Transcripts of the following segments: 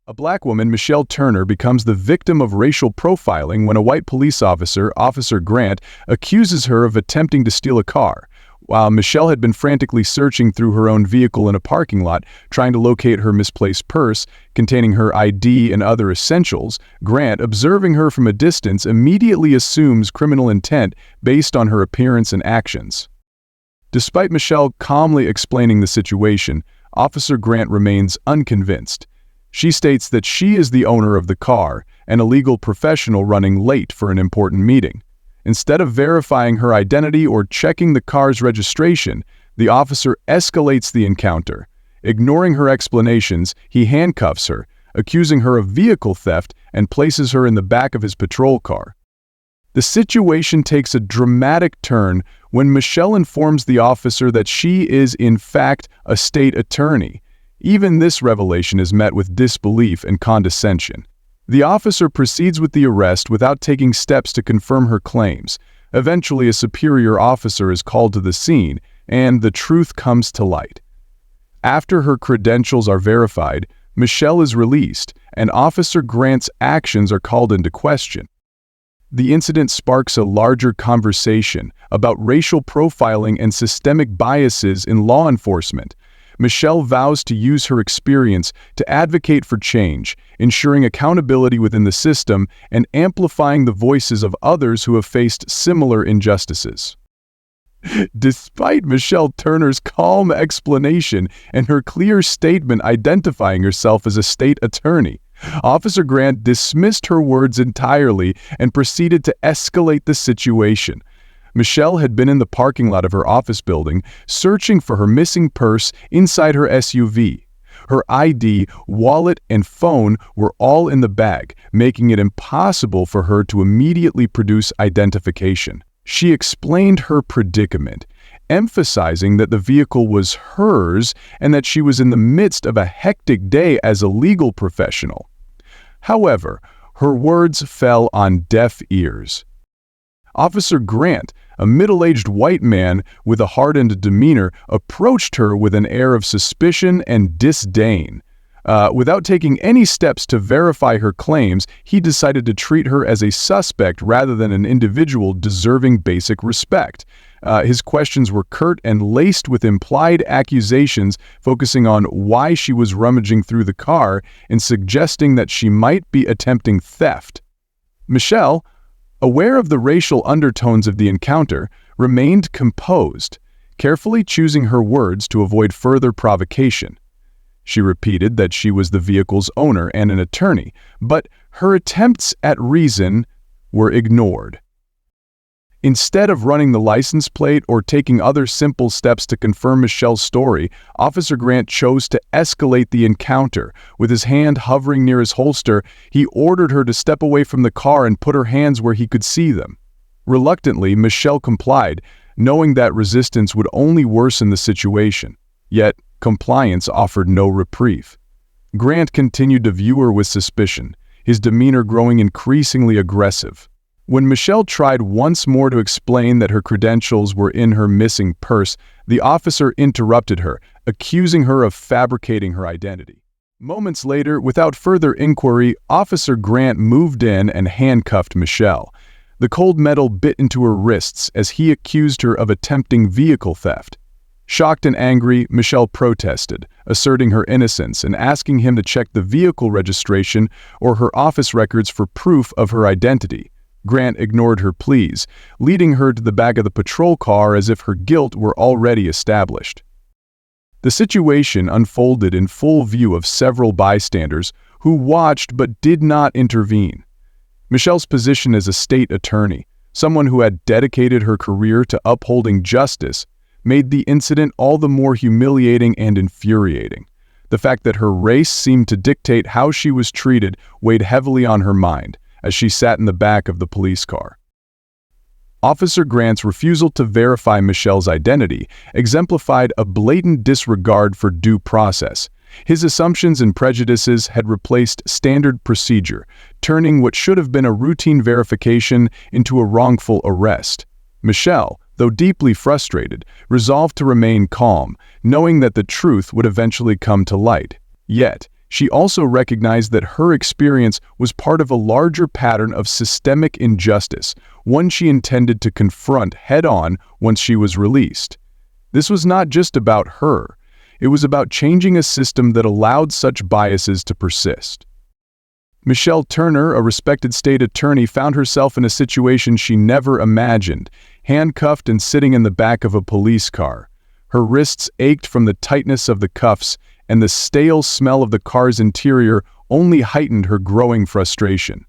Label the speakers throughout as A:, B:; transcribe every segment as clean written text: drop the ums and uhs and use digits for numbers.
A: A black woman, Michelle Turner, becomes the victim of racial profiling when a white police officer, Officer Grant, accuses her of attempting to steal a car. While Michelle had been frantically searching through her own vehicle in a parking lot, trying to locate her misplaced purse containing her ID and other essentials, Grant, observing her from a distance, immediately assumes criminal intent based on her appearance and actions. Despite Michelle calmly explaining the situation, Officer Grant remains unconvinced. She states that she is the owner of the car, and a legal professional running late for an important meeting. Instead of verifying her identity or checking the car's registration, the officer escalates the encounter. Ignoring her explanations, he handcuffs her, accusing her of vehicle theft, and places her in the back of his patrol car. The situation takes a dramatic turn when Michelle informs the officer that she is, in fact, a state attorney. Even this revelation is met with disbelief and condescension. The officer proceeds with the arrest without taking steps to confirm her claims. Eventually, a superior officer is called to the scene, and the truth comes to light. After her credentials are verified, Michelle is released, and Officer Grant's actions are called into question. The incident sparks a larger conversation about racial profiling and systemic biases in law enforcement. Michelle vows to use her experience to advocate for change, ensuring accountability within the system and amplifying the voices of others who have faced similar injustices. Despite Michelle Turner's calm explanation and her clear statement identifying herself as a state attorney, Officer Grant dismissed her words entirely and proceeded to escalate the situation. Michelle had been in the parking lot of her office building, searching for her missing purse inside her SUV. Her ID, wallet, and phone were all in the bag, making it impossible for her to immediately produce identification. She explained her predicament, emphasizing that the vehicle was hers and that she was in the midst of a hectic day as a legal professional. However, her words fell on deaf ears. Officer Grant, a middle-aged white man with a hardened demeanor, approached her with an air of suspicion and disdain. Without taking any steps to verify her claims, he decided to treat her as a suspect rather than an individual deserving basic respect. His questions were curt and laced with implied accusations, focusing on why she was rummaging through the car and suggesting that she might be attempting theft. Michelle, aware of the racial undertones of the encounter, remained composed, carefully choosing her words to avoid further provocation. She repeated that she was the vehicle's owner and an attorney, but her attempts at reason were ignored. Instead of running the license plate or taking other simple steps to confirm Michelle's story, Officer Grant chose to escalate the encounter. With his hand hovering near his holster, he ordered her to step away from the car and put her hands where he could see them. Reluctantly, Michelle complied, knowing that resistance would only worsen the situation. Yet, compliance offered no reprieve. Grant continued to view her with suspicion, his demeanor growing increasingly aggressive. When Michelle tried once more to explain that her credentials were in her missing purse, the officer interrupted her, accusing her of fabricating her identity. Moments later, without further inquiry, Officer Grant moved in and handcuffed Michelle. The cold metal bit into her wrists as he accused her of attempting vehicle theft. Shocked and angry, Michelle protested, asserting her innocence and asking him to check the vehicle registration or her office records for proof of her identity. Grant ignored her pleas, leading her to the back of the patrol car as if her guilt were already established. The situation unfolded in full view of several bystanders who watched but did not intervene. Michelle's position as a state attorney, someone who had dedicated her career to upholding justice, made the incident all the more humiliating and infuriating. The fact that her race seemed to dictate how she was treated weighed heavily on her mind as she sat in the back of the police car. Officer Grant's refusal to verify Michelle's identity exemplified a blatant disregard for due process. His assumptions and prejudices had replaced standard procedure, turning what should have been a routine verification into a wrongful arrest. Michelle, though deeply frustrated, resolved to remain calm, knowing that the truth would eventually come to light. Yet, She also recognized that her experience was part of a larger pattern of systemic injustice, one she intended to confront head-on once she was released. This was not just about her. It was about changing a system that allowed such biases to persist. Michelle Turner, a respected state attorney, found herself in a situation she never imagined, handcuffed and sitting in the back of a police car. Her wrists ached from the tightness of the cuffs, and the stale smell of the car's interior only heightened her growing frustration.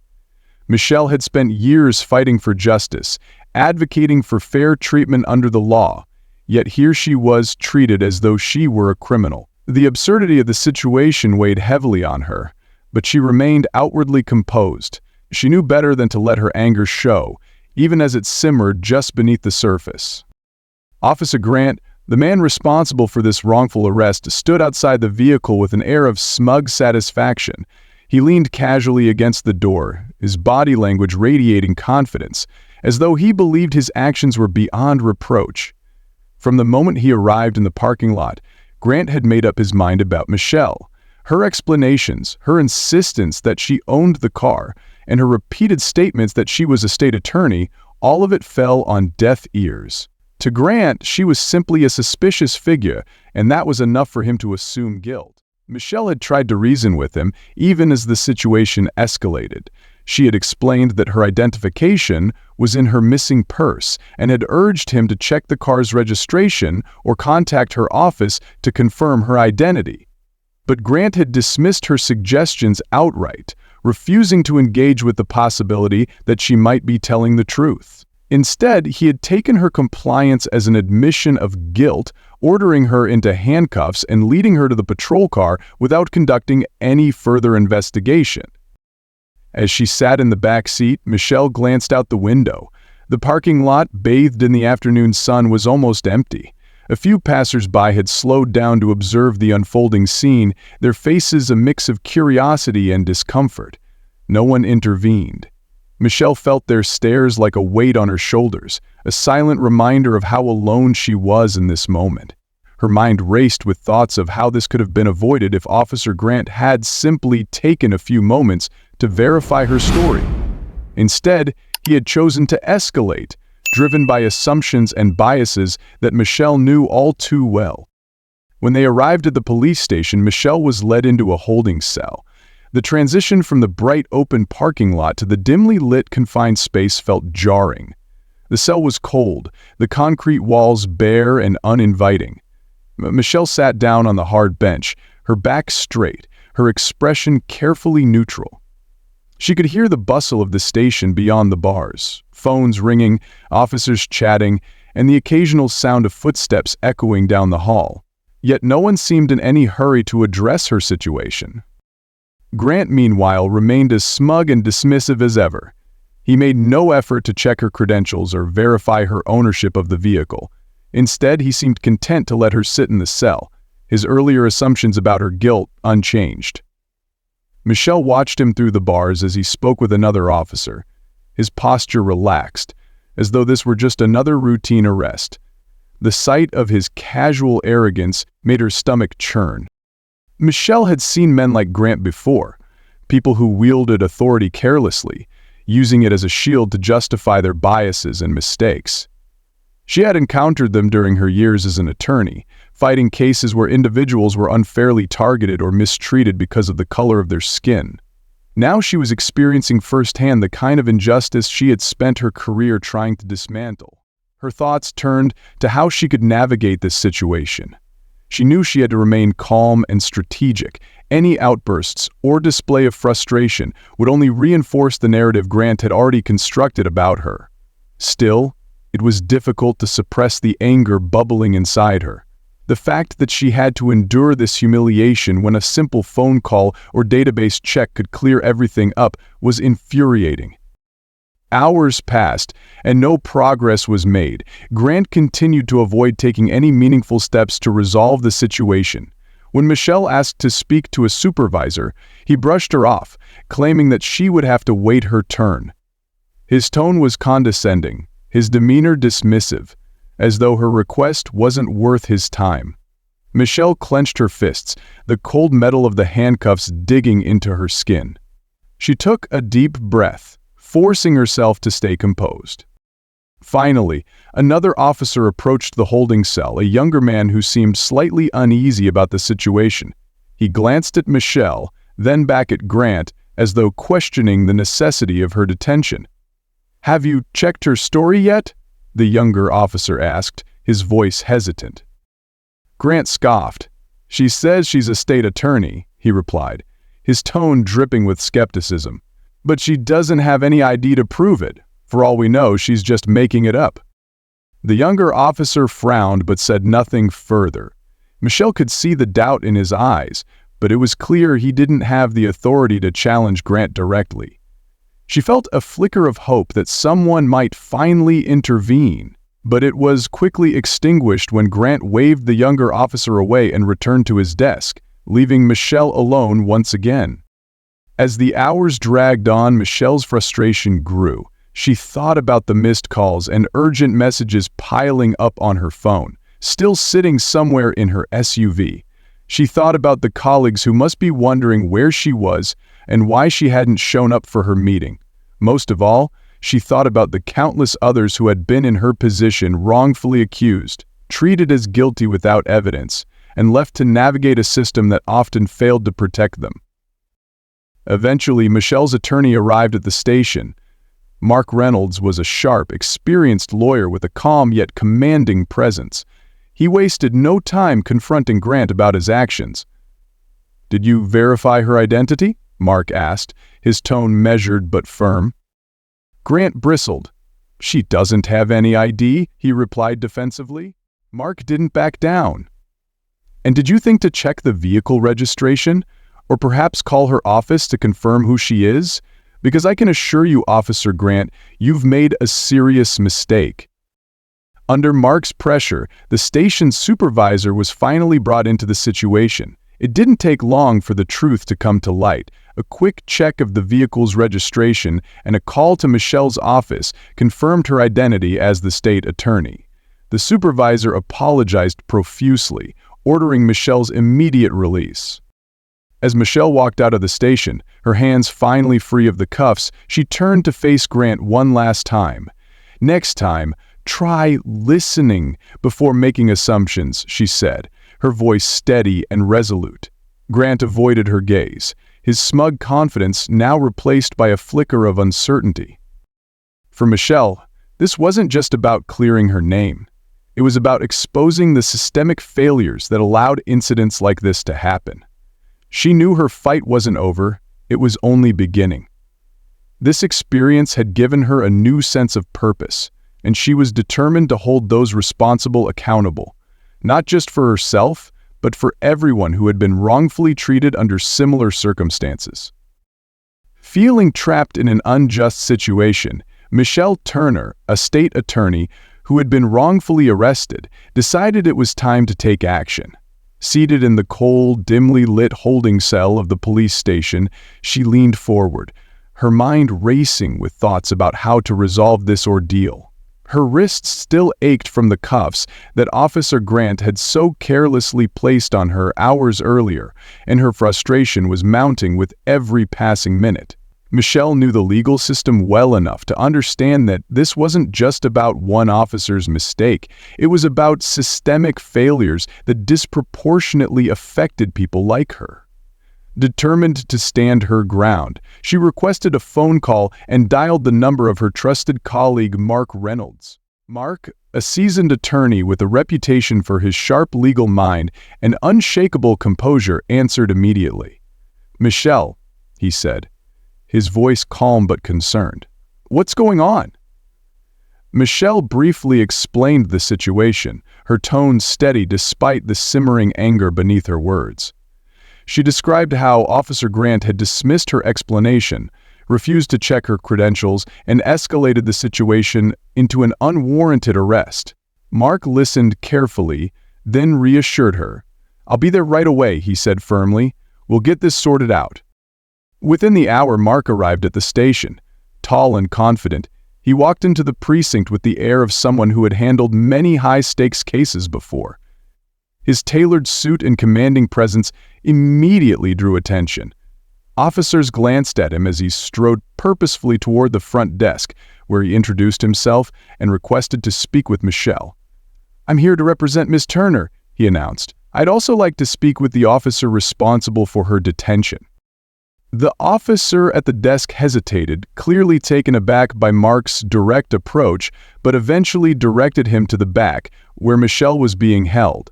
A: Michelle had spent years fighting for justice, advocating for fair treatment under the law, yet here she was treated as though she were a criminal. The absurdity of the situation weighed heavily on her, but she remained outwardly composed. She knew better than to let her anger show, even as it simmered just beneath the surface. Officer Grant, the man responsible for this wrongful arrest, stood outside the vehicle with an air of smug satisfaction. He leaned casually against the door, his body language radiating confidence, as though he believed his actions were beyond reproach. From the moment he arrived in the parking lot, Grant had made up his mind about Michelle. Her explanations, her insistence that she owned the car, and her repeated statements that she was a state attorney, all of it fell on deaf ears. To Grant, she was simply a suspicious figure, and that was enough for him to assume guilt. Michelle had tried to reason with him, even as the situation escalated. She had explained that her identification was in her missing purse and had urged him to check the car's registration or contact her office to confirm her identity. But Grant had dismissed her suggestions outright, refusing to engage with the possibility that she might be telling the truth. Instead, he had taken her compliance as an admission of guilt, ordering her into handcuffs and leading her to the patrol car without conducting any further investigation. As she sat in the back seat, Michelle glanced out the window. The parking lot, bathed in the afternoon sun, was almost empty. A few passers-by had slowed down to observe the unfolding scene, their faces a mix of curiosity and discomfort. No one intervened. Michelle felt their stares like a weight on her shoulders, a silent reminder of how alone she was in this moment. Her mind raced with thoughts of how this could have been avoided if Officer Grant had simply taken a few moments to verify her story. Instead, he had chosen to escalate, driven by assumptions and biases that Michelle knew all too well. When they arrived at the police station, Michelle was led into a holding cell. The transition from the bright open parking lot to the dimly lit confined space felt jarring. The cell was cold, the concrete walls bare and uninviting. Michelle sat down on the hard bench, her back straight, her expression carefully neutral. She could hear the bustle of the station beyond the bars, phones ringing, officers chatting, and the occasional sound of footsteps echoing down the hall. Yet no one seemed in any hurry to address her situation. Grant, meanwhile, remained as smug and dismissive as ever. He made no effort to check her credentials or verify her ownership of the vehicle. Instead, he seemed content to let her sit in the cell, his earlier assumptions about her guilt unchanged. Michelle watched him through the bars as he spoke with another officer, his posture relaxed, as though this were just another routine arrest. The sight of his casual arrogance made her stomach churn. Michelle had seen men like Grant before, people who wielded authority carelessly, using it as a shield to justify their biases and mistakes. She had encountered them during her years as an attorney, fighting cases where individuals were unfairly targeted or mistreated because of the color of their skin. Now she was experiencing firsthand the kind of injustice she had spent her career trying to dismantle. Her thoughts turned to how she could navigate this situation. She knew she had to remain calm and strategic. Any outbursts or display of frustration would only reinforce the narrative Grant had already constructed about her. Still, it was difficult to suppress the anger bubbling inside her. The fact that she had to endure this humiliation when a simple phone call or database check could clear everything up was infuriating. Hours passed, and no progress was made. Grant continued to avoid taking any meaningful steps to resolve the situation. When Michelle asked to speak to a supervisor, he brushed her off, claiming that she would have to wait her turn. His tone was condescending, his demeanor dismissive, as though her request wasn't worth his time. Michelle clenched her fists, the cold metal of the handcuffs digging into her skin. She took a deep breath, forcing herself to stay composed. Finally, another officer approached the holding cell, a younger man who seemed slightly uneasy about the situation. He glanced at Michelle, then back at Grant, as though questioning the necessity of her detention. "Have you checked her story yet?" the younger officer asked, his voice hesitant. Grant scoffed. "She says she's a state attorney," he replied, his tone dripping with skepticism. "But she doesn't have any ID to prove it. For all we know, she's just making it up." The younger officer frowned but said nothing further. Michelle could see the doubt in his eyes, but it was clear he didn't have the authority to challenge Grant directly. She felt a flicker of hope that someone might finally intervene, but it was quickly extinguished when Grant waved the younger officer away and returned to his desk, leaving Michelle alone once again. As the hours dragged on, Michelle's frustration grew. She thought about the missed calls and urgent messages piling up on her phone, still sitting somewhere in her SUV. She thought about the colleagues who must be wondering where she was and why she hadn't shown up for her meeting. Most of all, she thought about the countless others who had been in her position, wrongfully accused, treated as guilty without evidence, and left to navigate a system that often failed to protect them. Eventually, Michelle's attorney arrived at the station. Mark Reynolds was a sharp, experienced lawyer with a calm yet commanding presence. He wasted no time confronting Grant about his actions. "Did you verify her identity?" Mark asked, his tone measured but firm. Grant bristled. "She doesn't have any ID," he replied defensively. Mark didn't back down. "And did you think to check the vehicle registration? Or perhaps call her office to confirm who she is? Because I can assure you, Officer Grant, you've made a serious mistake." Under Mark's pressure, the station's supervisor was finally brought into the situation. It didn't take long for the truth to come to light. A quick check of the vehicle's registration and a call to Michelle's office confirmed her identity as the state attorney. The supervisor apologized profusely, ordering Michelle's immediate release. As Michelle walked out of the station, her hands finally free of the cuffs, she turned to face Grant one last time. "Next time, try listening before making assumptions," she said, her voice steady and resolute. Grant avoided her gaze, his smug confidence now replaced by a flicker of uncertainty. For Michelle, this wasn't just about clearing her name. It was about exposing the systemic failures that allowed incidents like this to happen. She knew her fight wasn't over, it was only beginning. This experience had given her a new sense of purpose, and she was determined to hold those responsible accountable, not just for herself, but for everyone who had been wrongfully treated under similar circumstances. Feeling trapped in an unjust situation, Michelle Turner, a state attorney who had been wrongfully arrested, decided it was time to take action. Seated in the cold, dimly lit holding cell of the police station, she leaned forward, her mind racing with thoughts about how to resolve this ordeal. Her wrists still ached from the cuffs that Officer Grant had so carelessly placed on her hours earlier, and her frustration was mounting with every passing minute. Michelle knew the legal system well enough to understand that this wasn't just about one officer's mistake. It was about systemic failures that disproportionately affected people like her. Determined to stand her ground, she requested a phone call and dialed the number of her trusted colleague Mark Reynolds. Mark, a seasoned attorney with a reputation for his sharp legal mind and unshakable composure, answered immediately. "Michelle," he said, his voice calm but concerned. "What's going on?" Michelle briefly explained the situation, her tone steady despite the simmering anger beneath her words. She described how Officer Grant had dismissed her explanation, refused to check her credentials, and escalated the situation into an unwarranted arrest. Mark listened carefully, then reassured her. "I'll be there right away," he said firmly. "We'll get this sorted out." Within the hour, Mark arrived at the station. Tall and confident, he walked into the precinct with the air of someone who had handled many high-stakes cases before. His tailored suit and commanding presence immediately drew attention. Officers glanced at him as he strode purposefully toward the front desk, where he introduced himself and requested to speak with Michelle. "I'm here to represent Miss Turner," he announced. "I'd also like to speak with the officer responsible for her detention." The officer at the desk hesitated, clearly taken aback by Mark's direct approach, but eventually directed him to the back, where Michelle was being held.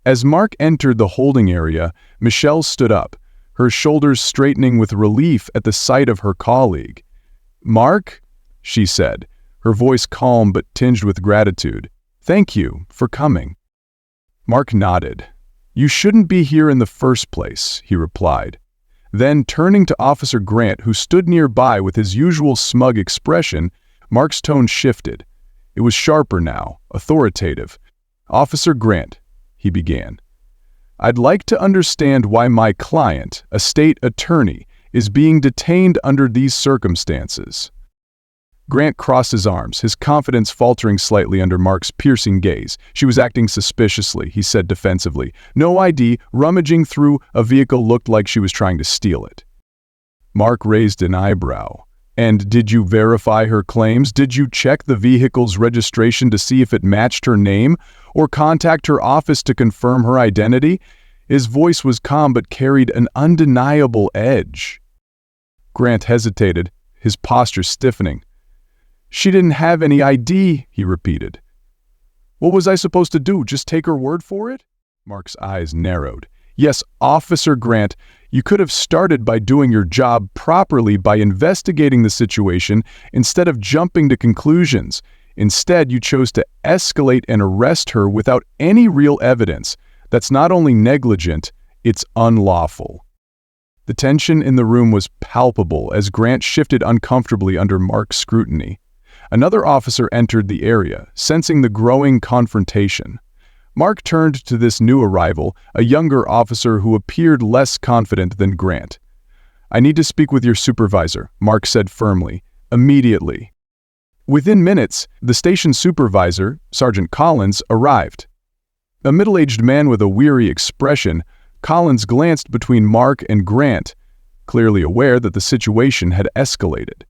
A: As Mark entered the holding area, Michelle stood up, her shoulders straightening with relief at the sight of her colleague. "Mark," she said, her voice calm but tinged with gratitude. "Thank you for coming." Mark nodded. "You shouldn't be here in the first place," he replied. Then, turning to Officer Grant, who stood nearby with his usual smug expression, Mark's tone shifted. It was sharper now, authoritative. "Officer Grant," he began, "I'd like to understand why my client, a state attorney, is being detained under these circumstances." Grant crossed his arms, his confidence faltering slightly under Mark's piercing gaze. "She was acting suspiciously," he said defensively. "No ID, rummaging through a vehicle looked like she was trying to steal it." Mark raised an eyebrow. "And did you verify her claims? Did you check the vehicle's registration to see if it matched her name, or contact her office to confirm her identity?" His voice was calm but carried an undeniable edge. Grant hesitated, his posture stiffening. "She didn't have any ID," he repeated. "What was I supposed to do, just take her word for it?" Mark's eyes narrowed. "Yes, Officer Grant, you could have started by doing your job properly by investigating the situation instead of jumping to conclusions. Instead, you chose to escalate and arrest her without any real evidence. That's not only negligent, it's unlawful." The tension in the room was palpable as Grant shifted uncomfortably under Mark's scrutiny. Another officer entered the area, sensing the growing confrontation. Mark turned to this new arrival, a younger officer who appeared less confident than Grant. "I need to speak with your supervisor," Mark said firmly. "Immediately." Within minutes, the station supervisor, Sergeant Collins, arrived. A middle-aged man with a weary expression, Collins glanced between Mark and Grant, clearly aware that the situation had escalated.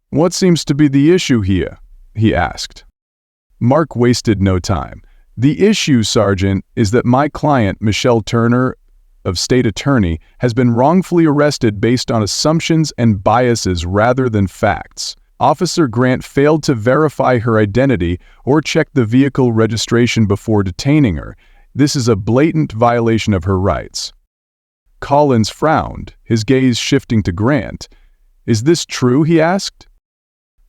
A: "What seems to be the issue here?" he asked. Mark wasted no time. "The issue, Sergeant, is that my client, Michelle Turner, of state attorney, has been wrongfully arrested based on assumptions and biases rather than facts. Officer Grant failed to verify her identity or check the vehicle registration before detaining her. This is a blatant violation of her rights." Collins frowned, his gaze shifting to Grant. "Is this true?" he asked.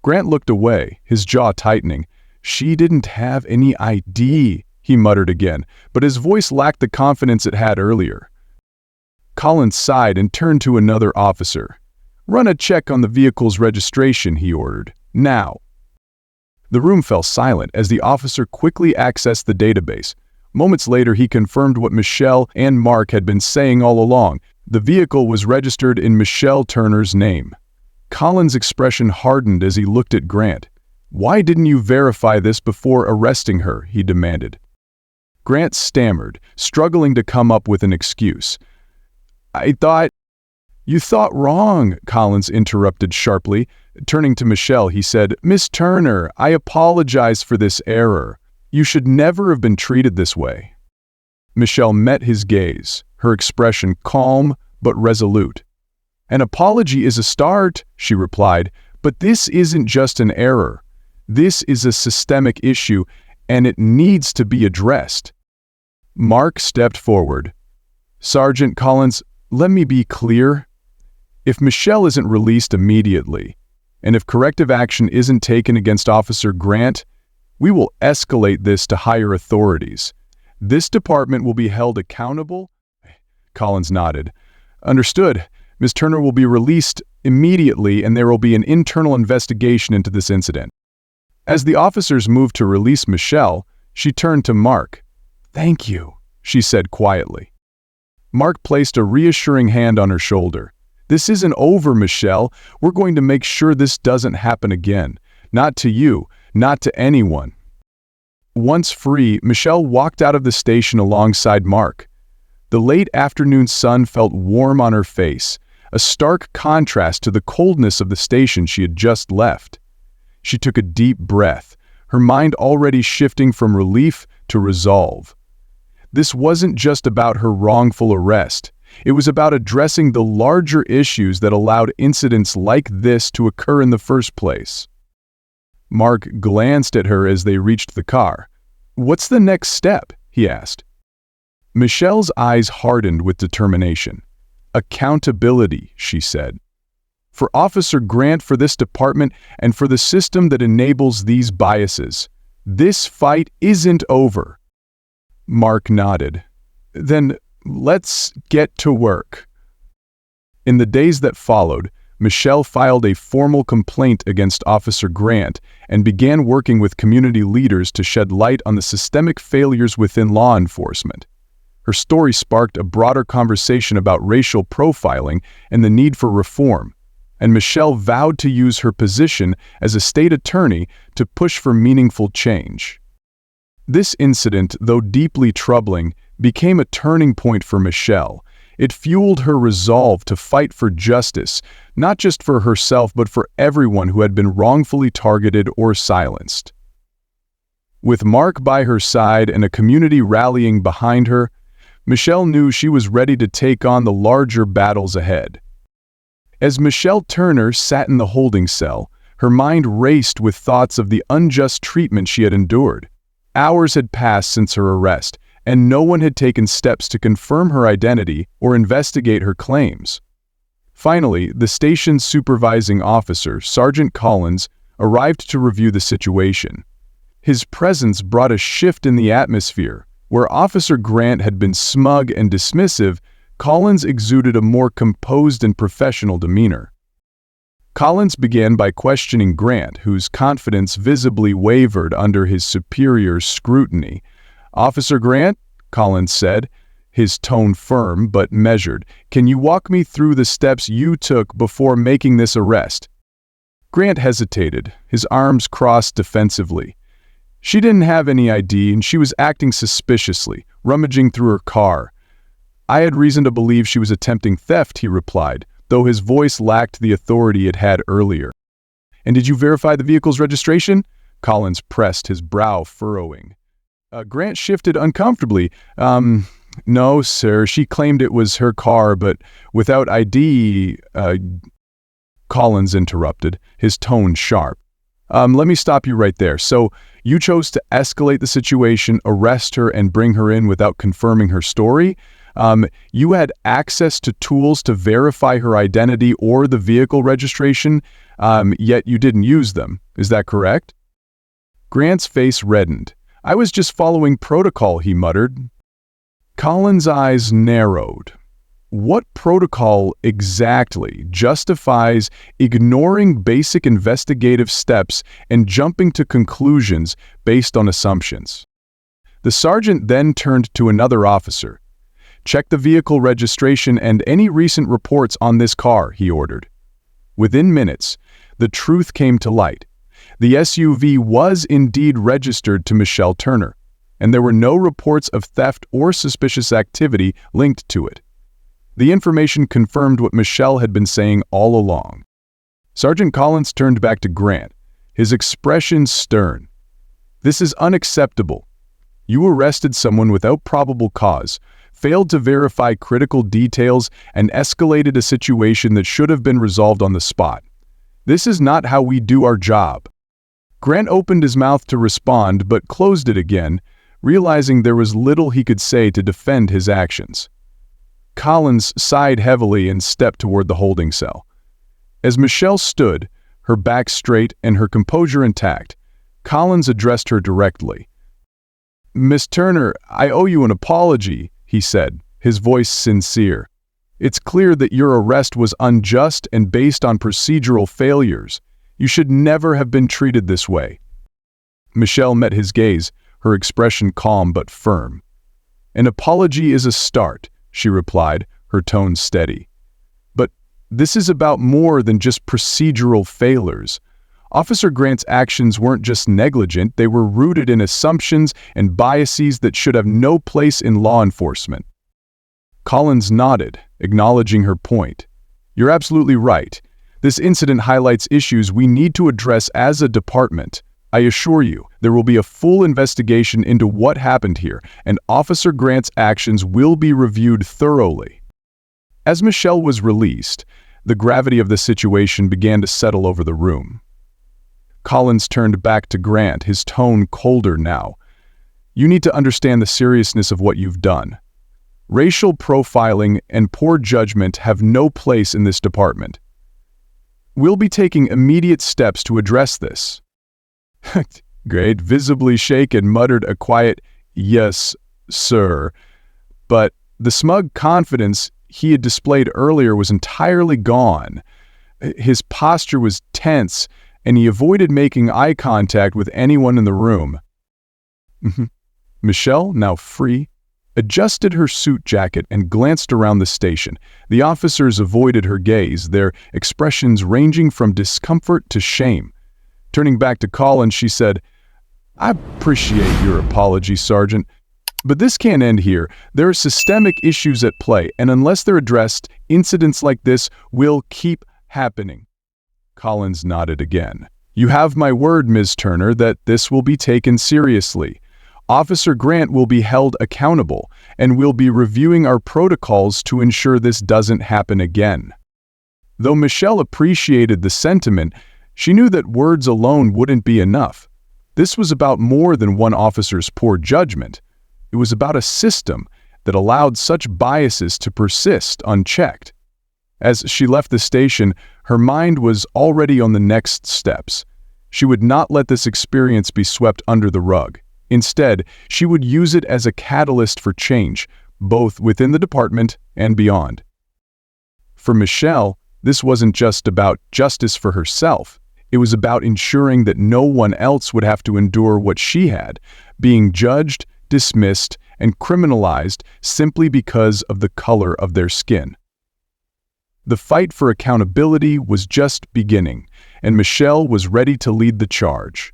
A: Grant looked away, his jaw tightening. "She didn't have any ID," he muttered again, but his voice lacked the confidence it had earlier. Collins sighed and turned to another officer. "Run a check on the vehicle's registration," he ordered. "Now." The room fell silent as the officer quickly accessed the database. Moments later, he confirmed what Michelle and Mark had been saying all along. The vehicle was registered in Michelle Turner's name. Collins' expression hardened as he looked at Grant. "Why didn't you verify this before arresting her?" he demanded. Grant stammered, struggling to come up with an excuse. "I thought—" "You thought wrong," Collins interrupted sharply. Turning to Michelle, he said, "Miss Turner, I apologize for this error. You should never have been treated this way." Michelle met his gaze, her expression calm but resolute. "An apology is a start," she replied, "but this isn't just an error. This is a systemic issue, and it needs to be addressed." Mark stepped forward. "Sergeant Collins, let me be clear. If Michelle isn't released immediately, and if corrective action isn't taken against Officer Grant, we will escalate this to higher authorities. This department will be held accountable." Collins nodded. "Understood. Ms. Turner will be released immediately, and there will be an internal investigation into this incident." As the officers moved to release Michelle, she turned to Mark. "Thank you," she said quietly. Mark placed a reassuring hand on her shoulder. "This isn't over, Michelle. We're going to make sure this doesn't happen again. Not to you, not to anyone." Once free, Michelle walked out of the station alongside Mark. The late afternoon sun felt warm on her face, a stark contrast to the coldness of the station she had just left. She took a deep breath, her mind already shifting from relief to resolve. This wasn't just about her wrongful arrest. It was about addressing the larger issues that allowed incidents like this to occur in the first place. Mark glanced at her as they reached the car. "What's the next step?" he asked. Michelle's eyes hardened with determination. "Accountability," she said. "For Officer Grant, for this department, and for the system that enables these biases. This fight isn't over." Mark nodded. "Then let's get to work." In the days that followed, Michelle filed a formal complaint against Officer Grant and began working with community leaders to shed light on the systemic failures within law enforcement. Her story sparked a broader conversation about racial profiling and the need for reform, and Michelle vowed to use her position as a state attorney to push for meaningful change. This incident, though deeply troubling, became a turning point for Michelle. It fueled her resolve to fight for justice, not just for herself but for everyone who had been wrongfully targeted or silenced. With Mark by her side and a community rallying behind her, Michelle knew she was ready to take on the larger battles ahead. As Michelle Turner sat in the holding cell, her mind raced with thoughts of the unjust treatment she had endured. Hours had passed since her arrest, and no one had taken steps to confirm her identity or investigate her claims. Finally, the station's supervising officer, Sergeant Collins, arrived to review the situation. His presence brought a shift in the atmosphere. Where Officer Grant had been smug and dismissive, Collins exuded a more composed and professional demeanor. Collins began by questioning Grant, whose confidence visibly wavered under his superior's scrutiny. "Officer Grant," Collins said, his tone firm but measured, "can you walk me through the steps you took before making this arrest?" Grant hesitated, his arms crossed defensively. She didn't have any ID and she was acting suspiciously, rummaging through her car. "I had reason to believe she was attempting theft," he replied, though his voice lacked the authority it had earlier. "And did you verify the vehicle's registration?" Collins pressed, his brow furrowing. Grant shifted uncomfortably. No, sir. She claimed it was her car, but without ID, Collins interrupted, his tone sharp. Let me stop you right there. So, you chose to escalate the situation, arrest her, and bring her in without confirming her story? You had access to tools to verify her identity or the vehicle registration, yet you didn't use them. Is that correct? Grant's face reddened. "I was just following protocol," he muttered. Collins' eyes narrowed. What protocol exactly justifies ignoring basic investigative steps and jumping to conclusions based on assumptions? The sergeant then turned to another officer. "Check the vehicle registration and any recent reports on this car," he ordered. Within minutes, the truth came to light. The SUV was indeed registered to Michelle Turner, and there were no reports of theft or suspicious activity linked to it. The information confirmed what Michelle had been saying all along. Sergeant Collins turned back to Grant, his expression stern. "This is unacceptable. You arrested someone without probable cause, failed to verify critical details, and escalated a situation that should have been resolved on the spot. This is not how we do our job." Grant opened his mouth to respond but closed it again, realizing there was little he could say to defend his actions. Collins sighed heavily and stepped toward the holding cell. As Michelle stood, her back straight and her composure intact, Collins addressed her directly. "Miss Turner, I owe you an apology," he said, his voice sincere. "It's clear that your arrest was unjust and based on procedural failures. You should never have been treated this way." Michelle met his gaze, her expression calm but firm. "An apology is a start," she replied, her tone steady. "But this is about more than just procedural failures. Officer Grant's actions weren't just negligent, they were rooted in assumptions and biases that should have no place in law enforcement. Collins nodded, acknowledging her point. You're absolutely right. This incident highlights issues we need to address as a department. I assure you, there will be a full investigation into what happened here, and Officer Grant's actions will be reviewed thoroughly. As Michelle was released, the gravity of the situation began to settle over the room. Collins turned back to Grant, his tone colder now. You need to understand the seriousness of what you've done. Racial profiling and poor judgment have no place in this department. We'll be taking immediate steps to address this. Grant, visibly shaken, muttered a quiet, "Yes, sir." But the smug confidence he had displayed earlier was entirely gone. His posture was tense, and he avoided making eye contact with anyone in the room. Michelle, now free, adjusted her suit jacket and glanced around the station. The officers avoided her gaze, their expressions ranging from discomfort to shame. Turning back to Collins, she said, "I appreciate your apology, Sergeant, but this can't end here. There are systemic issues at play, and unless they're addressed, incidents like this will keep happening." Collins nodded again. "You have my word, Ms. Turner, that this will be taken seriously. Officer Grant will be held accountable, and we'll be reviewing our protocols to ensure this doesn't happen again." Though Michelle appreciated the sentiment, she knew that words alone wouldn't be enough. This was about more than one officer's poor judgment. It was about a system that allowed such biases to persist unchecked. As she left the station, her mind was already on the next steps. She would not let this experience be swept under the rug. Instead, she would use it as a catalyst for change, both within the department and beyond. For Michelle, this wasn't just about justice for herself. It was about ensuring that no one else would have to endure what she had, being judged, dismissed, and criminalized simply because of the color of their skin. The fight for accountability was just beginning, and Michelle was ready to lead the charge.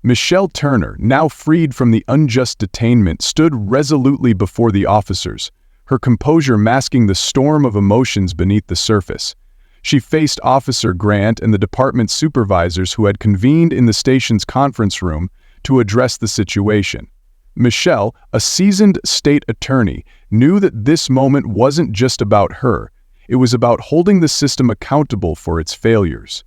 A: Michelle Turner, now freed from the unjust detainment, stood resolutely before the officers, her composure masking the storm of emotions beneath the surface. She faced Officer Grant and the department supervisors who had convened in the station's conference room to address the situation. Michelle, a seasoned state attorney, knew that this moment wasn't just about her. It was about holding the system accountable for its failures.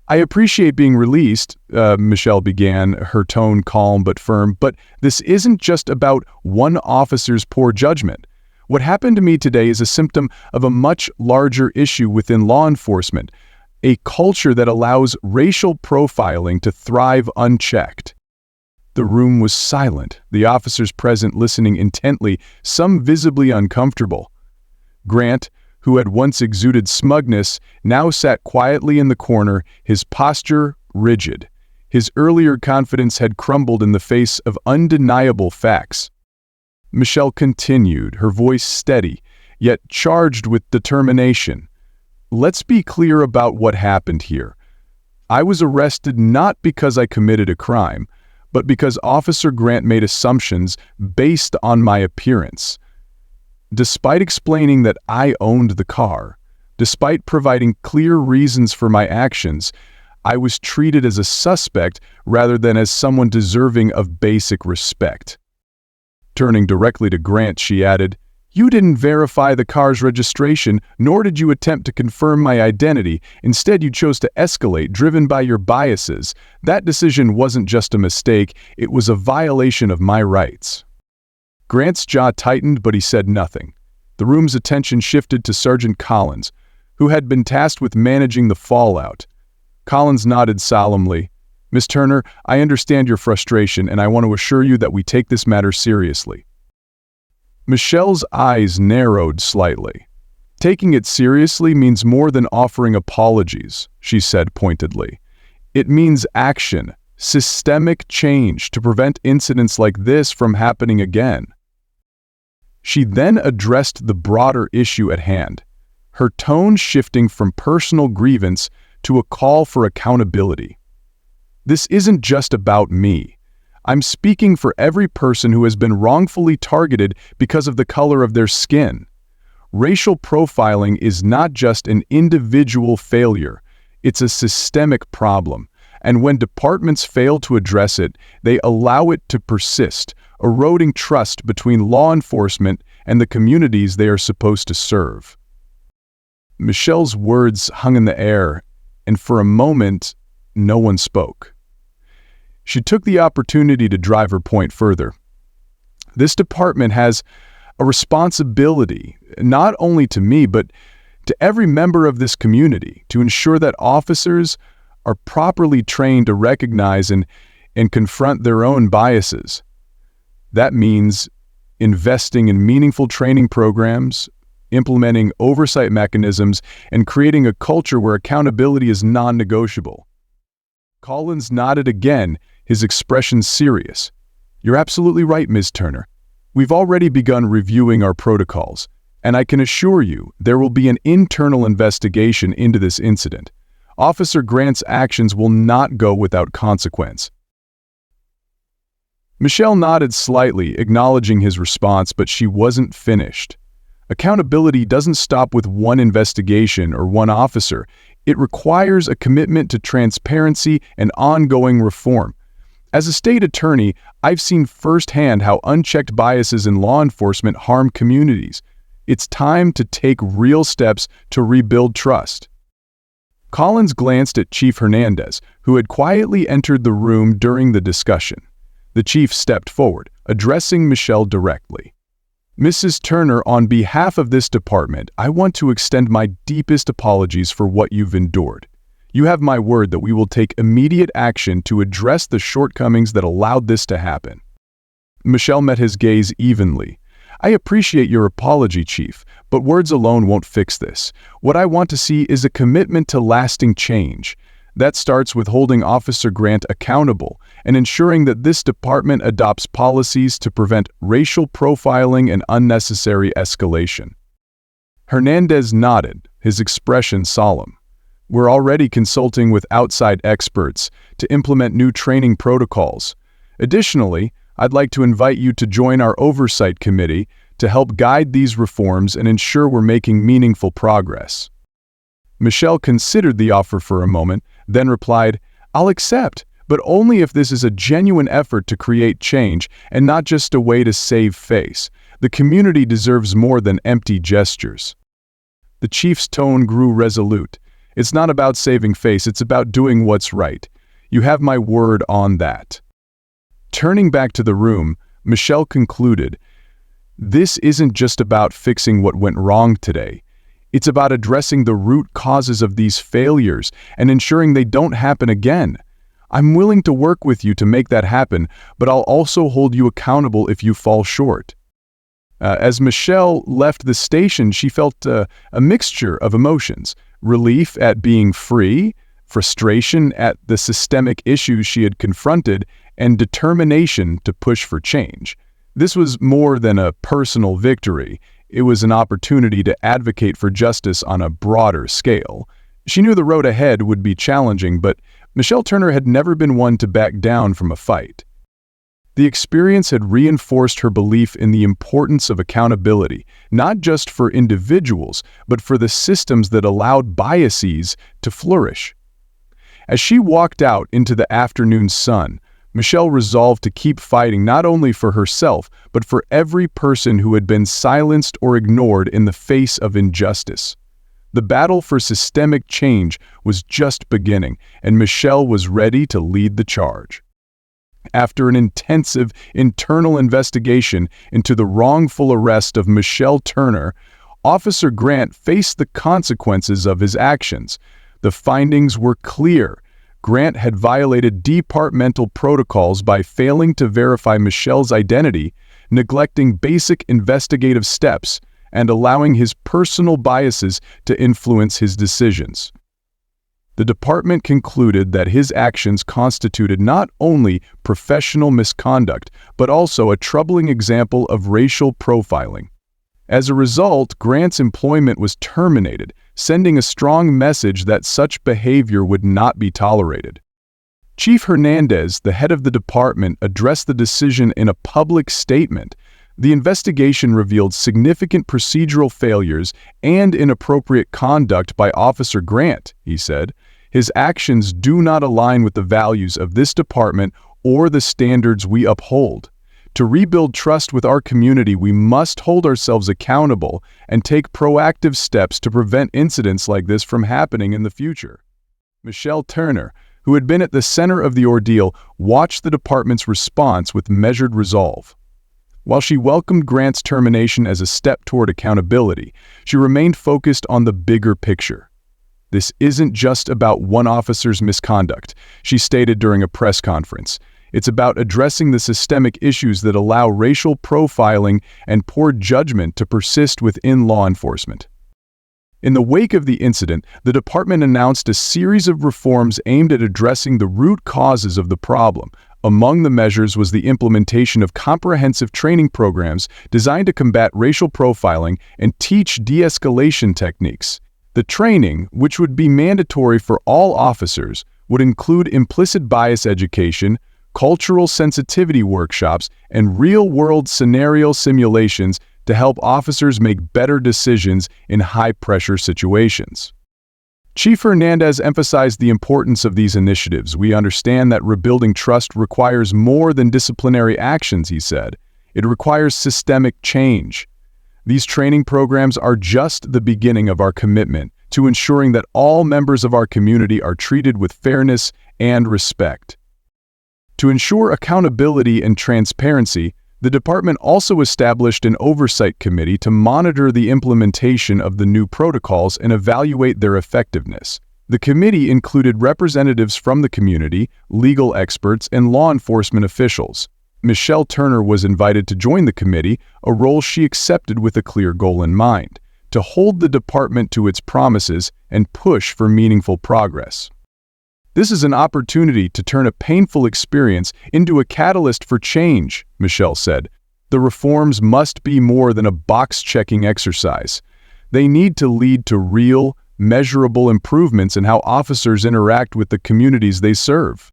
A: "I appreciate being released," Michelle began, her tone calm but firm, "but this isn't just about one officer's poor judgment. What happened to me today is a symptom of a much larger issue within law enforcement, a culture that allows racial profiling to thrive unchecked." The room was silent, the officers present listening intently, some visibly uncomfortable. Grant, who had once exuded smugness, now sat quietly in the corner, his posture rigid. His earlier confidence had crumbled in the face of undeniable facts. Michelle continued, her voice steady, yet charged with determination. "Let's be clear about what happened here. I was arrested not because I committed a crime, but because Officer Grant made assumptions based on my appearance. Despite explaining that I owned the car, despite providing clear reasons for my actions, I was treated as a suspect rather than as someone deserving of basic respect." Turning directly to Grant, she added, "You didn't verify the car's registration, nor did you attempt to confirm my identity. Instead, you chose to escalate, driven by your biases. That decision wasn't just a mistake, it was a violation of my rights." Grant's jaw tightened, but he said nothing. The room's attention shifted to Sergeant Collins, who had been tasked with managing the fallout. Collins nodded solemnly. "Ms. Turner, I understand your frustration, and I want to assure you that we take this matter seriously." Michelle's eyes narrowed slightly. "Taking it seriously means more than offering apologies," she said pointedly. "It means action, systemic change to prevent incidents like this from happening again." She then addressed the broader issue at hand, her tone shifting from personal grievance to a call for accountability. This isn't just about me. I'm speaking for every person who has been wrongfully targeted because of the color of their skin. Racial profiling is not just an individual failure, it's a systemic problem. And when departments fail to address it, they allow it to persist, eroding trust between law enforcement and the communities they are supposed to serve. Michelle's words hung in the air, and for a moment, no one spoke. She took the opportunity to drive her point further. This department has a responsibility, not only to me, but to every member of this community, to ensure that officers are properly trained to recognize and confront their own biases. That means investing in meaningful training programs, implementing oversight mechanisms, and creating a culture where accountability is non-negotiable. Collins nodded again, his expression serious. You're absolutely right, Ms. Turner. We've already begun reviewing our protocols, and I can assure you there will be an internal investigation into this incident. Officer Grant's actions will not go without consequence. Michelle nodded slightly, acknowledging his response, but she wasn't finished. Accountability doesn't stop with one investigation or one officer. It requires a commitment to transparency and ongoing reform. As a state attorney, I've seen firsthand how unchecked biases in law enforcement harm communities. It's time to take real steps to rebuild trust. Collins glanced at Chief Hernandez, who had quietly entered the room during the discussion. The chief stepped forward, addressing Michelle directly. Mrs. Turner, on behalf of this department, I want to extend my deepest apologies for what you've endured. You have my word that we will take immediate action to address the shortcomings that allowed this to happen. Michelle met his gaze evenly. I appreciate your apology, Chief, but words alone won't fix this. What I want to see is a commitment to lasting change. That starts with holding Officer Grant accountable and ensuring that this department adopts policies to prevent racial profiling and unnecessary escalation. Hernandez nodded, his expression solemn. We're already consulting with outside experts to implement new training protocols. Additionally, I'd like to invite you to join our Oversight Committee to help guide these reforms and ensure we're making meaningful progress. Michelle considered the offer for a moment, then replied, I'll accept, but only if this is a genuine effort to create change and not just a way to save face. The community deserves more than empty gestures. The chief's tone grew resolute. It's not about saving face, it's about doing what's right. You have my word on that. Turning back to the room, Michelle concluded, this isn't just about fixing what went wrong today. It's about addressing the root causes of these failures and ensuring they don't happen again. I'm willing to work with you to make that happen, but I'll also hold you accountable if you fall short. As Michelle left the station, she felt a mixture of emotions: relief at being free, frustration at the systemic issues she had confronted, and determination to push for change. This was more than a personal victory. It was an opportunity to advocate for justice on a broader scale. She knew the road ahead would be challenging, but Michelle Turner had never been one to back down from a fight. The experience had reinforced her belief in the importance of accountability, not just for individuals, but for the systems that allowed biases to flourish. As she walked out into the afternoon sun, Michelle resolved to keep fighting not only for herself, but for every person who had been silenced or ignored in the face of injustice. The battle for systemic change was just beginning, and Michelle was ready to lead the charge. After an intensive internal investigation into the wrongful arrest of Michelle Turner, Officer Grant faced the consequences of his actions. The findings were clear. Grant had violated departmental protocols by failing to verify Michelle's identity, neglecting basic investigative steps, and allowing his personal biases to influence his decisions. The department concluded that his actions constituted not only professional misconduct, but also a troubling example of racial profiling. As a result, Grant's employment was terminated, sending a strong message that such behavior would not be tolerated. Chief Hernandez, the head of the department, addressed the decision in a public statement. The investigation revealed significant procedural failures and inappropriate conduct by Officer Grant, he said. His actions do not align with the values of this department or the standards we uphold. To rebuild trust with our community, we must hold ourselves accountable and take proactive steps to prevent incidents like this from happening in the future. Michelle Turner, who had been at the center of the ordeal, watched the department's response with measured resolve. While she welcomed Grant's termination as a step toward accountability, she remained focused on the bigger picture. "This isn't just about one officer's misconduct," she stated during a press conference. "It's about addressing the systemic issues that allow racial profiling and poor judgment to persist within law enforcement." In the wake of the incident, the department announced a series of reforms aimed at addressing the root causes of the problem. Among the measures was the implementation of comprehensive training programs designed to combat racial profiling and teach de-escalation techniques. The training, which would be mandatory for all officers, would include implicit bias education, cultural sensitivity workshops, and real-world scenario simulations to help officers make better decisions in high-pressure situations. Chief Hernandez emphasized the importance of these initiatives. "We understand that rebuilding trust requires more than disciplinary actions," he said. "It requires systemic change. These training programs are just the beginning of our commitment to ensuring that all members of our community are treated with fairness and respect." To ensure accountability and transparency, the department also established an oversight committee to monitor the implementation of the new protocols and evaluate their effectiveness. The committee included representatives from the community, legal experts, and law enforcement officials. Michelle Turner was invited to join the committee, a role she accepted with a clear goal in mind: to hold the department to its promises and push for meaningful progress. "This is an opportunity to turn a painful experience into a catalyst for change," Michelle said. "The reforms must be more than a box-checking exercise. They need to lead to real, measurable improvements in how officers interact with the communities they serve."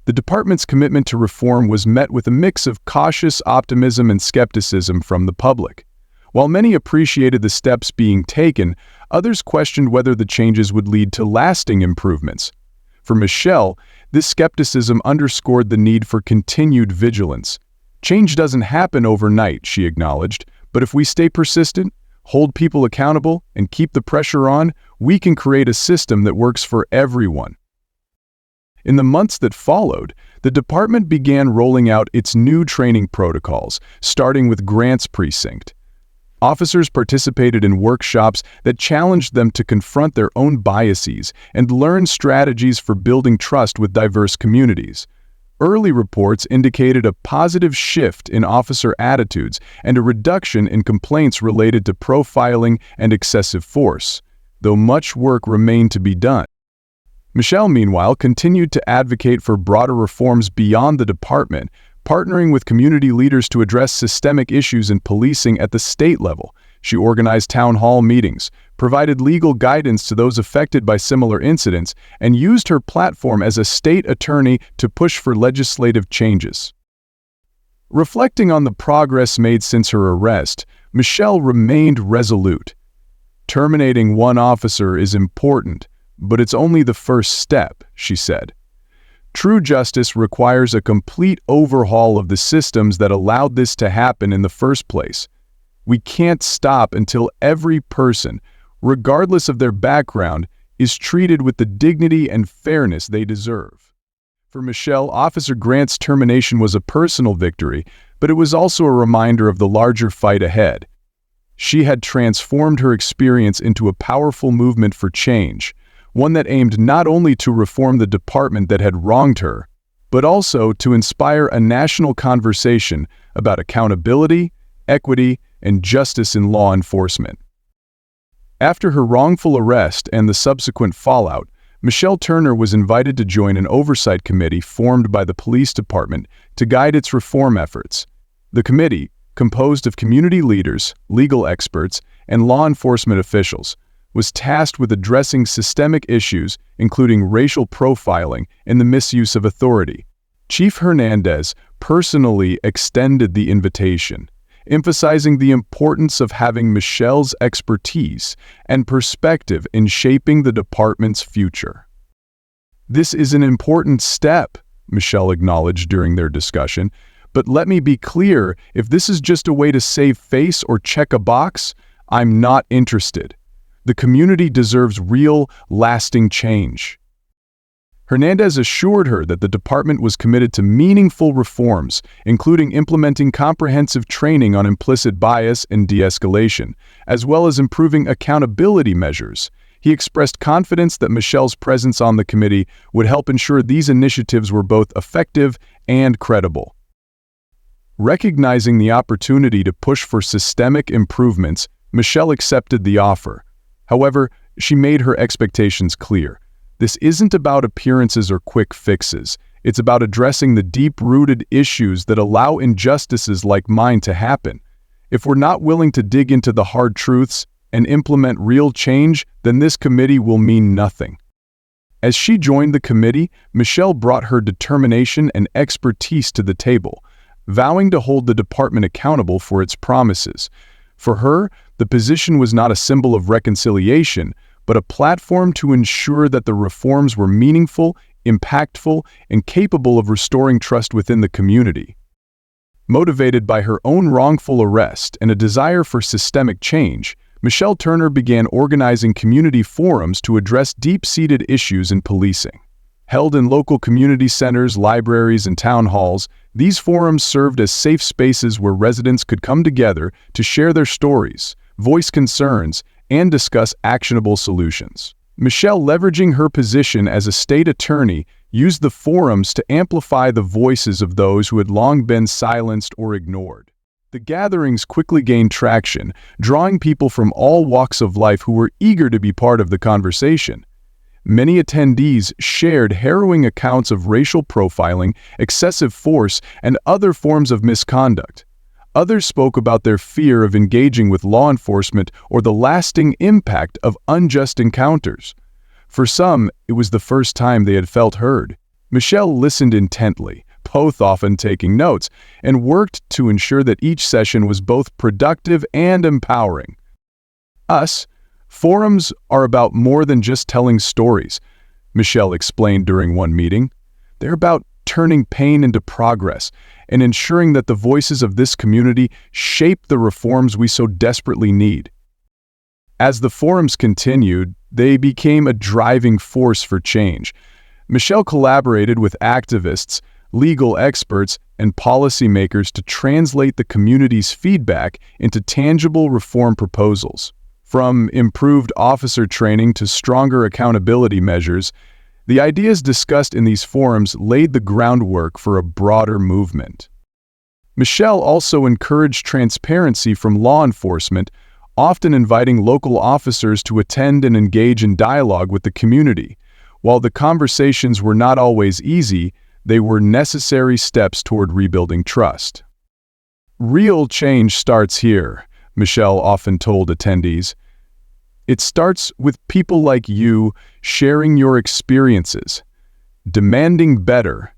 A: The department's commitment to reform was met with a mix of cautious optimism and skepticism from the public. While many appreciated the steps being taken, others questioned whether the changes would lead to lasting improvements. For Michelle, this skepticism underscored the need for continued vigilance. "Change doesn't happen overnight," she acknowledged, "but if we stay persistent, hold people accountable, and keep the pressure on, we can create a system that works for everyone." In the months that followed, the department began rolling out its new training protocols, starting with Grant's precinct. Officers participated in workshops that challenged them to confront their own biases and learn strategies for building trust with diverse communities. Early reports indicated a positive shift in officer attitudes and a reduction in complaints related to profiling and excessive force, though much work remained to be done. Michelle, meanwhile, continued to advocate for broader reforms beyond the department, partnering with community leaders to address systemic issues in policing at the state level. She organized town hall meetings, provided legal guidance to those affected by similar incidents, and used her platform as a state attorney to push for legislative changes. Reflecting on the progress made since her arrest, Michelle remained resolute. "Terminating one officer is important, but it's only the first step," she said. "True justice requires a complete overhaul of the systems that allowed this to happen in the first place. We can't stop until every person, regardless of their background, is treated with the dignity and fairness they deserve." For Michelle, Officer Grant's termination was a personal victory, but it was also a reminder of the larger fight ahead. She had transformed her experience into a powerful movement for change, one that aimed not only to reform the department that had wronged her, but also to inspire a national conversation about accountability, equity, and justice in law enforcement. After her wrongful arrest and the subsequent fallout, Michelle Turner was invited to join an oversight committee formed by the police department to guide its reform efforts. The committee, composed of community leaders, legal experts, and law enforcement officials, was tasked with addressing systemic issues, including racial profiling and the misuse of authority. Chief Hernandez personally extended the invitation, emphasizing the importance of having Michelle's expertise and perspective in shaping the department's future. "This is an important step," Michelle acknowledged during their discussion, "but let me be clear, if this is just a way to save face or check a box, I'm not interested. The community deserves real, lasting change." Hernandez assured her that the department was committed to meaningful reforms, including implementing comprehensive training on implicit bias and de-escalation, as well as improving accountability measures. He expressed confidence that Michelle's presence on the committee would help ensure these initiatives were both effective and credible. Recognizing the opportunity to push for systemic improvements, Michelle accepted the offer. However, she made her expectations clear. This isn't about appearances or quick fixes. It's about addressing the deep-rooted issues that allow injustices like mine to happen. If we're not willing to dig into the hard truths and implement real change, then this committee will mean nothing. As she joined the committee, Michelle brought her determination and expertise to the table, vowing to hold the department accountable for its promises. For her, the position was not a symbol of reconciliation, but a platform to ensure that the reforms were meaningful, impactful, and capable of restoring trust within the community. Motivated by her own wrongful arrest and a desire for systemic change, Michelle Turner began organizing community forums to address deep-seated issues in policing. Held in local community centers, libraries, and town halls, these forums served as safe spaces where residents could come together to share their stories, voice concerns, and discuss actionable solutions. Michelle, leveraging her position as a state attorney, used the forums to amplify the voices of those who had long been silenced or ignored. The gatherings quickly gained traction, drawing people from all walks of life who were eager to be part of the conversation. Many attendees shared harrowing accounts of racial profiling, excessive force, and other forms of misconduct. Others spoke about their fear of engaging with law enforcement or the lasting impact of unjust encounters. For some, it was the first time they had felt heard. Michelle listened intently, both often taking notes, and worked to ensure that each session was both productive and empowering. Forums are about more than just telling stories, Michelle explained during one meeting. They're about turning pain into progress and ensuring that the voices of this community shape the reforms we so desperately need. As the forums continued, they became a driving force for change. Michelle collaborated with activists, legal experts, and policymakers to translate the community's feedback into tangible reform proposals. From improved officer training to stronger accountability measures, the ideas discussed in these forums laid the groundwork for a broader movement. Michelle also encouraged transparency from law enforcement, often inviting local officers to attend and engage in dialogue with the community. While the conversations were not always easy, they were necessary steps toward rebuilding trust. "Real change starts here," Michelle often told attendees. "It starts with people like you sharing your experiences, demanding better,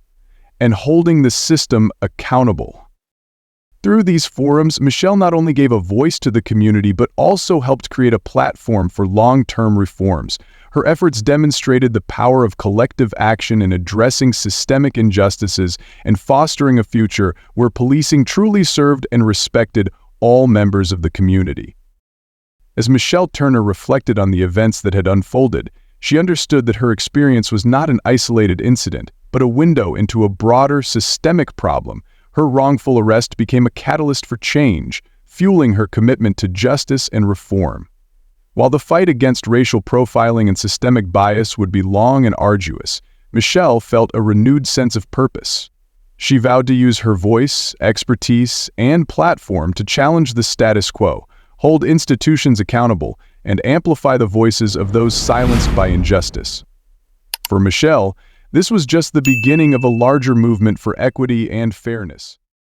A: and holding the system accountable." Through these forums, Michelle not only gave a voice to the community but also helped create a platform for long-term reforms. Her efforts demonstrated the power of collective action in addressing systemic injustices and fostering a future where policing truly served and respected all members of the community. As Michelle Turner reflected on the events that had unfolded, she understood that her experience was not an isolated incident, but a window into a broader, systemic problem. Her wrongful arrest became a catalyst for change, fueling her commitment to justice and reform. While the fight against racial profiling and systemic bias would be long and arduous, Michelle felt a renewed sense of purpose. She vowed to use her voice, expertise, and platform to challenge the status quo, hold institutions accountable, and amplify the voices of those silenced by injustice. For Michelle, this was just the beginning of a larger movement for equity and fairness.